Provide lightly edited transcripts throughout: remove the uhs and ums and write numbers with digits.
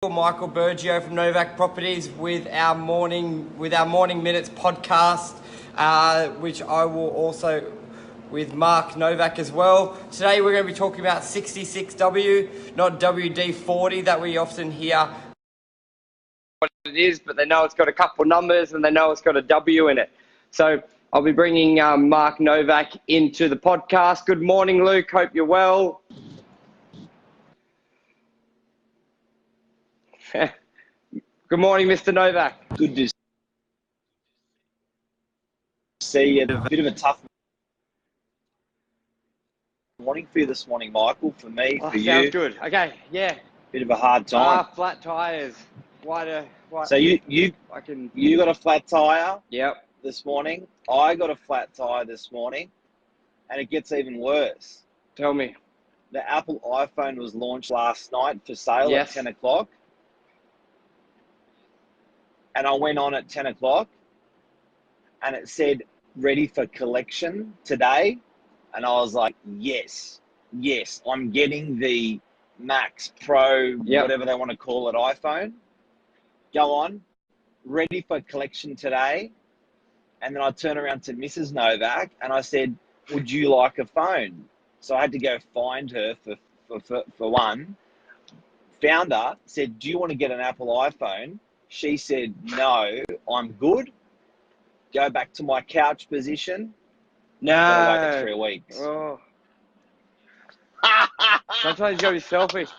Michael Bergio from NOVAK Properties with our morning minutes podcast, which I will also with Mark Novak as well. Today we're going to be talking about 66W, not WD-40 that we often hear what it is, but they know it's got a couple numbers and they know it's got a W in it. So I'll be bringing Mark Novak into the podcast. Good morning, Luke. Hope you're well. Good morning, Mr. Novak. Good to see you. A bit of a tough morning for you this morning, Michael. For me, for you. Sounds good. Okay, yeah. Bit of a hard time. Flat tires. Why? So you got a flat tire. Yep. This morning. I got a flat tire this morning, and it gets even worse. Tell me. The Apple iPhone was launched last night for sale Yes. at 10 o'clock. And I went on at 10 o'clock and it said ready for collection today. And I was like, yes, I'm getting the Max Pro, whatever they want to call it, iPhone. Go on, ready for collection today. And then I turned around to Mrs. Novak and I said, would you like a phone? So I had to go find her for one. Found her, said, do you want to get an Apple iPhone? She said, no, I'm good. Go back to my couch position. No. Gotta wait for 3 weeks. Oh. Sometimes you gotta be selfish.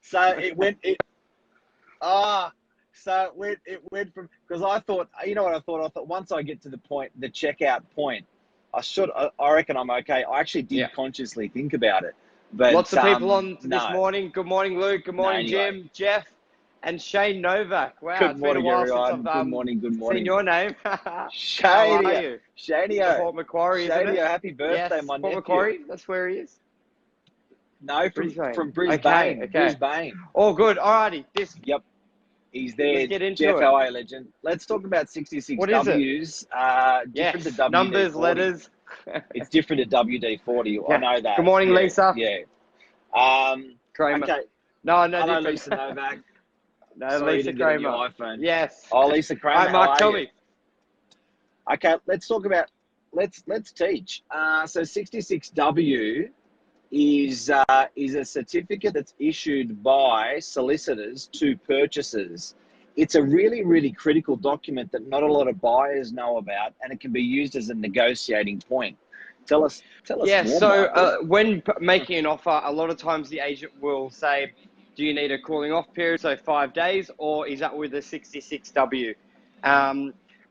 So it went from, because I thought, you know what I thought? I thought once I get to the checkout point, I reckon I'm okay. I actually did consciously think about it. But lots of people on this morning. Good morning, Luke. Good morning, Jim, Jeff. And Shane Novak. Wow, good morning, everyone. Good morning. Seen your name. Shane, how are you? Shaneo. Port Macquarie, isn't it? Happy birthday, my nephew. Port Macquarie, that's where he is. No, from Brisbane. Okay. Brisbane. Oh, good. Alrighty. He's there. Let's get into Jeff, it. how are you, legend? Let's talk about 66 what is W's. Different to WD-40. Numbers, letters. It's different to WD-40. I know that. Good morning, Lisa. Yeah. Kramer. Okay. No, Hello, Lisa Novak. No, Sorry, Lisa you didn't get a new Kramer. iPhone. Yes. Oh, Lisa Kramer. All right, Mark, tell me. Okay, let's talk about, let's teach. So 66W is a certificate that's issued by solicitors to purchasers. It's a really, really critical document that not a lot of buyers know about, and it can be used as a negotiating point. Tell us Yeah, more, so when making an offer, a lot of times the agent will say, do you need a cooling off period, so 5 days, or is that with the 66W?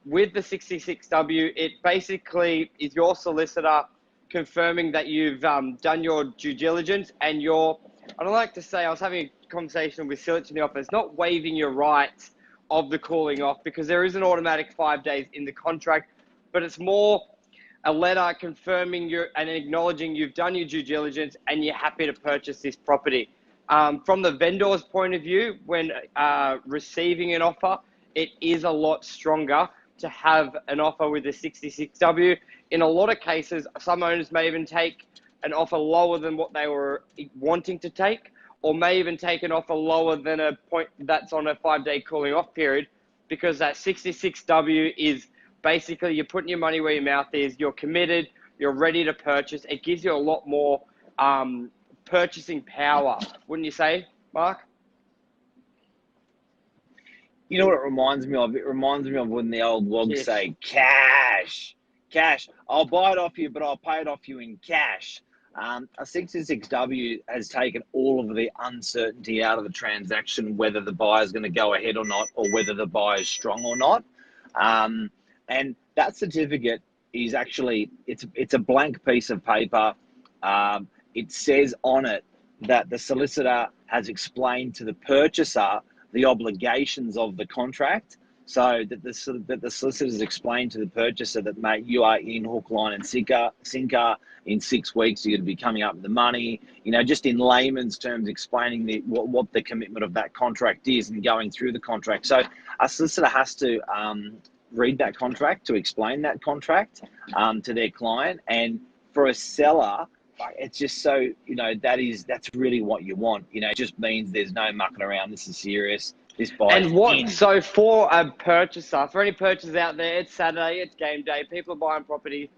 With the 66W, it basically is your solicitor confirming that you've done your due diligence and I don't like to say, I was having a conversation with Sept in the office, not waiving your rights of the cooling off because there is an automatic 5 days in the contract, but it's more a letter confirming and acknowledging you've done your due diligence and you're happy to purchase this property. From the vendor's point of view, when receiving an offer, it is a lot stronger to have an offer with the 66W. In a lot of cases, some owners may even take an offer lower than what they were wanting to take, or may even take an offer lower than a point that's on a 5-day cooling off period, because that 66W is basically you're putting your money where your mouth is, you're committed, you're ready to purchase. It gives you a lot more purchasing power, wouldn't you say, Mark? You know what it reminds me of? It reminds me of when the old wogs say, cash. I'll buy it off you, but I'll pay it off you in cash. A 66W has taken all of the uncertainty out of the transaction, whether the buyer's going to go ahead or not, or whether the buyer's strong or not. And that certificate is actually, it's a blank piece of paper. It says on it that the solicitor has explained to the purchaser the obligations of the contract, so that the solicitor has explained to the purchaser that, mate, you are in hook, line and sinker. In 6 weeks, you're going to be coming up with the money. You know, just in layman's terms, explaining what the commitment of that contract is and going through the contract. So a solicitor has to read that contract to explain that contract to their client. And for a seller, it's just so, that's really what you want. It just means there's no mucking around. This is serious. This buy's in. So for a purchaser, for any purchasers out there, it's Saturday, it's game day, people are buying property.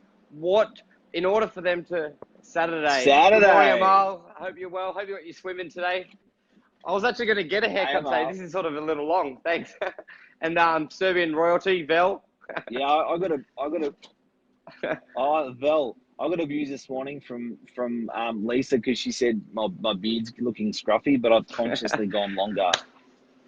In order for them to, Saturday. Good morning, Amal. I hope you're well. Hope you got your swimming today. I was actually going to get a haircut today. This is sort of a little long. Thanks. And Serbian royalty, Vel. Yeah, I got a views this morning from Lisa, because she said my beard's looking scruffy, but I've consciously gone longer.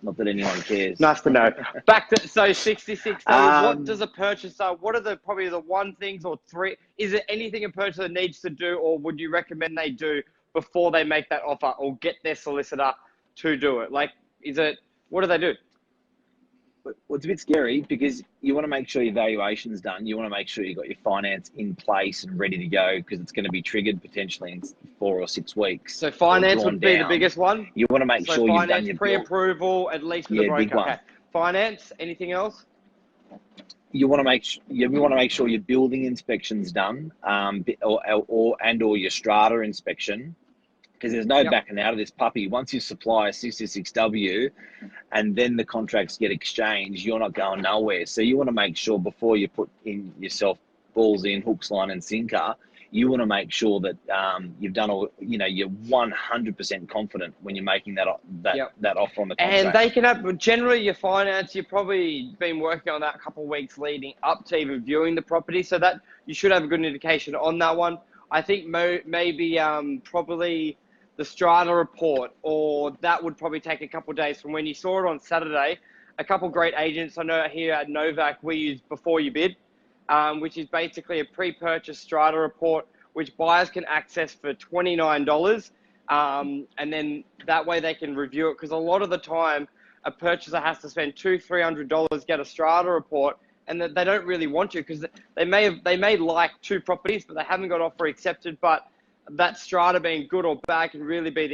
Not that anyone cares. Nice to know. Back to 66. What does a purchaser? What are probably the one things or three? Is it anything a purchaser needs to do, or would you recommend they do before they make that offer, or get their solicitor to do it? Like, what do they do? Well, it's a bit scary, because you want to make sure your valuation's done. You want to make sure you've got your finance in place and ready to go, because it's going to be triggered potentially in 4 or 6 weeks. So finance would be the biggest one? You want to make sure you've done your pre-approval, at least with the broker. Big one. Okay. Finance, anything else? You want to make sure your building inspection's done, or your strata inspection, because there's no backing out of this puppy. Once you supply a 66W and then the contracts get exchanged, you're not going nowhere. So you want to make sure before you put in yourself balls in, hooks, line and sinker, you want to make sure that you've done all, you're 100% confident when you're making that offer on the contract. And they can have, generally your finance, you've probably been working on that a couple of weeks leading up to even viewing the property, so that you should have a good indication on that one. I think maybe probably the strata report, or that would probably take a couple of days from when you saw it on Saturday. A couple of great agents I know here at NOVAK we use before you bid, which is basically a pre-purchase strata report, which buyers can access for $29. And then that way they can review it, because a lot of the time a purchaser has to spend $200-300, get a strata report, and they don't really want to, because they may like 2 properties, but they haven't got offer accepted. But that strata being good or bad can really be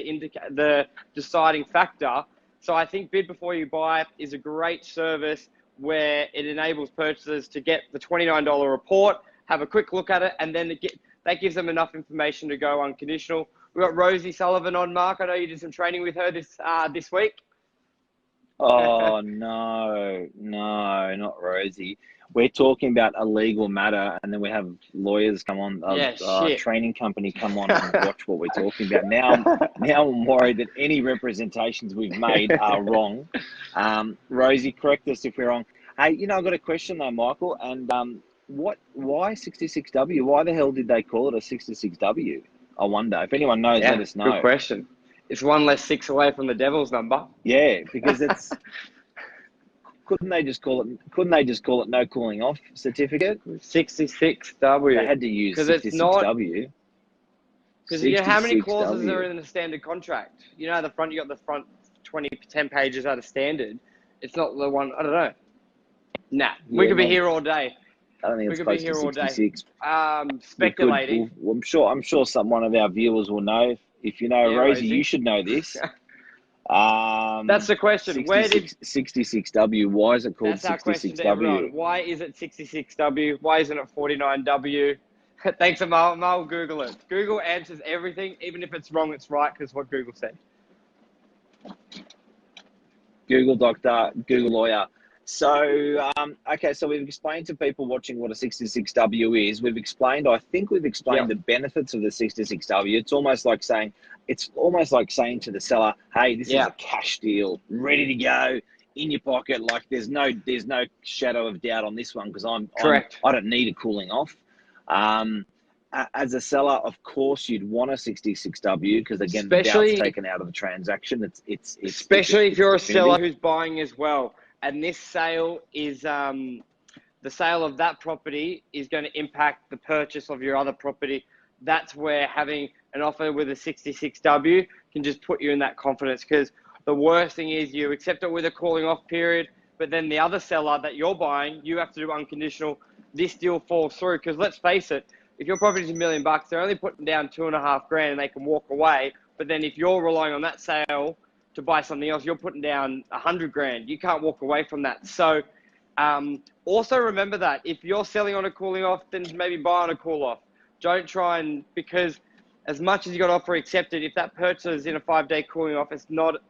the deciding factor. So I think bid before you buy is a great service, where it enables purchasers to get the $29 report, have a quick look at it, and then that gives them enough information to go unconditional. We've got Rosie Sullivan on, Mark. I know you did some training with her this week. Oh, no, not Rosie. We're talking about a legal matter, and then we have lawyers come on, a training company come on and watch what we're talking about. Now I'm worried that any representations we've made are wrong. Rosie, correct us if we're wrong. Hey, I've got a question though, Michael, and why 66W? Why the hell did they call it a 66W? I wonder. If anyone knows, let us know. Good question. It's 1 less 6 away from the devil's number. Yeah, because it's... Couldn't they just call it no cooling off certificate? 66W. They had to use 66W. Because how many clauses are in the standard contract? At the front, you got the front 10 pages out of standard. It's not the one, I don't know. Nah, we could be here all day. I don't think it's close to 66. Speculating. I'm sure one of our viewers will know. If you know, Rosie, you should know this. That's the question. 66W? Why is it called 66W? That's our question to everyone. Why is it 66W? Why isn't it 49W? Thanks, Amal. Amal, Google it. Google answers everything. Even if it's wrong, it's right, because what Google said. Google doctor, Google lawyer. So, okay, so we've explained to people watching what a 66W is. I think we've explained the benefits of the 66W. It's almost like saying to the seller, hey, this is a cash deal, ready to go, in your pocket. Like there's no shadow of doubt on this one, because I don't need a cooling off. As a seller, of course, you'd want a 66W, because again, the doubt's taken out of the transaction. It's especially if you're a seller who's buying as well. And this sale is, the sale of that property is going to impact the purchase of your other property. That's where having an offer with a 66W can just put you in that confidence, because the worst thing is you accept it with a calling off period, but then the other seller that you're buying, you have to do unconditional. This deal falls through, because let's face it, if your property's $1 million, they're only putting down $2.5 grand and they can walk away. But then if you're relying on that sale to buy something else, you're putting down 100 grand. You can't walk away from that. So also remember that if you're selling on a cooling off, then maybe buy on a cool off. Don't try and, because as much as you got offer accepted, if that purchase is in a 5-day cooling off, it's not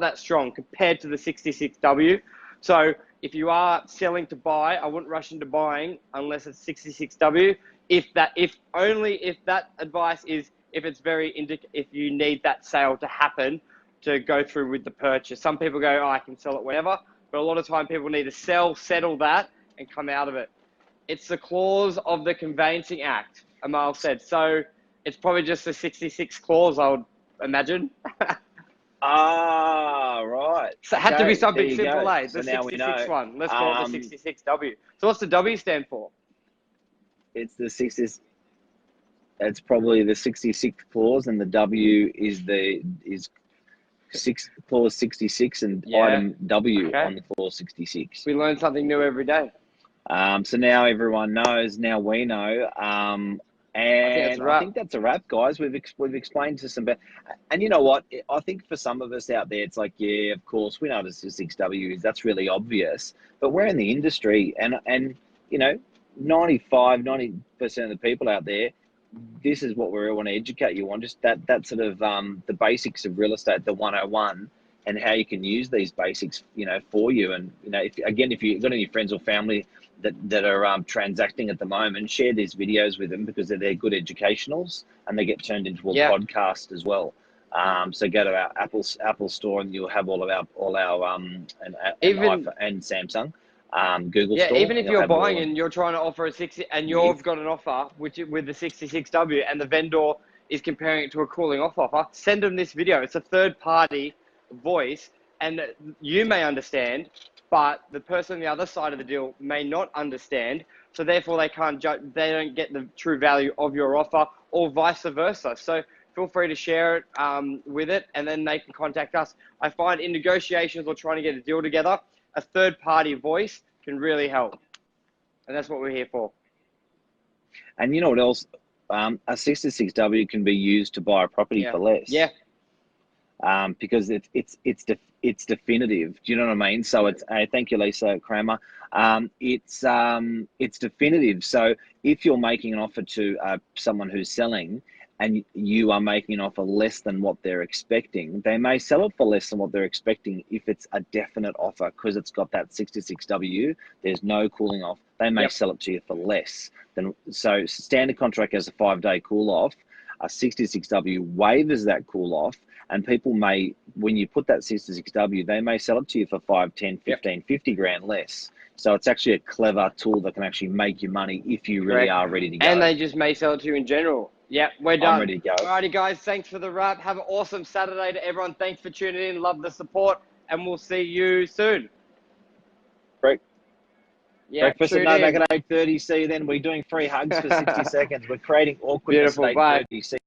that strong compared to the 66W. So if you are selling to buy, I wouldn't rush into buying unless it's 66W. If that advice is if it's if you need that sale to happen to go through with the purchase. Some people go, oh, I can sell it whenever, but a lot of time people need to sell, settle that, and come out of it. It's the clause of the Conveyancing Act, Amal said. So it's probably just the 66 clause, I would imagine. Right. So it had to be something there you simple, go. eh? So The now we 66 know. one. Let's call it the 66W. So what's the W stand for? It's the 60s. It's probably the 66th clause, and the W is clause 66 and item W on the clause 66. We learn something new every day. So now everyone knows. Now we know. And I think that's a wrap, guys. We've explained to some, and you know what? I think for some of us out there, it's like, yeah, of course, we know what a 6W is. That's really obvious. But we're in the industry, and you know, 90% of the people out there, this is what we want to educate you on. Just that sort of the basics of real estate, the 101, and how you can use these basics, you know, for you. And you know, if you've got any friends or family that are transacting at the moment, share these videos with them because they're good educationals and they get turned into a podcast as well. So go to our Apple store and you'll have all our and iPhone and Samsung Google store. Even if you're buying and you're trying to offer a 60 and you've got an offer with the 66W and the vendor is comparing it to a cooling off offer, send them this video. It's a third party voice and you may understand, but the person on the other side of the deal may not understand. So therefore they can't judge, they don't get the true value of your offer or vice versa. So feel free to share it with it and then they can contact us. I find in negotiations or trying to get a deal together, a third party voice can really help. And that's what we're here for. And you know what else? A 66W can be used to buy a property for less. Yeah. Because it's definitive. Do you know what I mean? So it's thank you, Lisa Kramer. It's definitive. So if you're making an offer to someone who's selling and you are making an offer less than what they're expecting, they may sell it for less than what they're expecting if it's a definite offer because it's got that 66W. There's no cooling off. They may sell it to you for less than. So standard contract has a 5-day cool off. A 66W waivers that cool off. And people may, when you put that 66W, they may sell it to you for 5, 10, 15, 50 grand less. So it's actually a clever tool that can actually make you money if you really are ready to go. And they just may sell it to you in general. Yep, we're done. I'm ready to go. Alrighty, guys. Thanks for the wrap. Have an awesome Saturday to everyone. Thanks for tuning in. Love the support. And we'll see you soon. Great. Yeah, breakfast at NOVAK at 8:30. See you then. We're doing free hugs for 60 seconds. We're creating awkwardness at 8:30.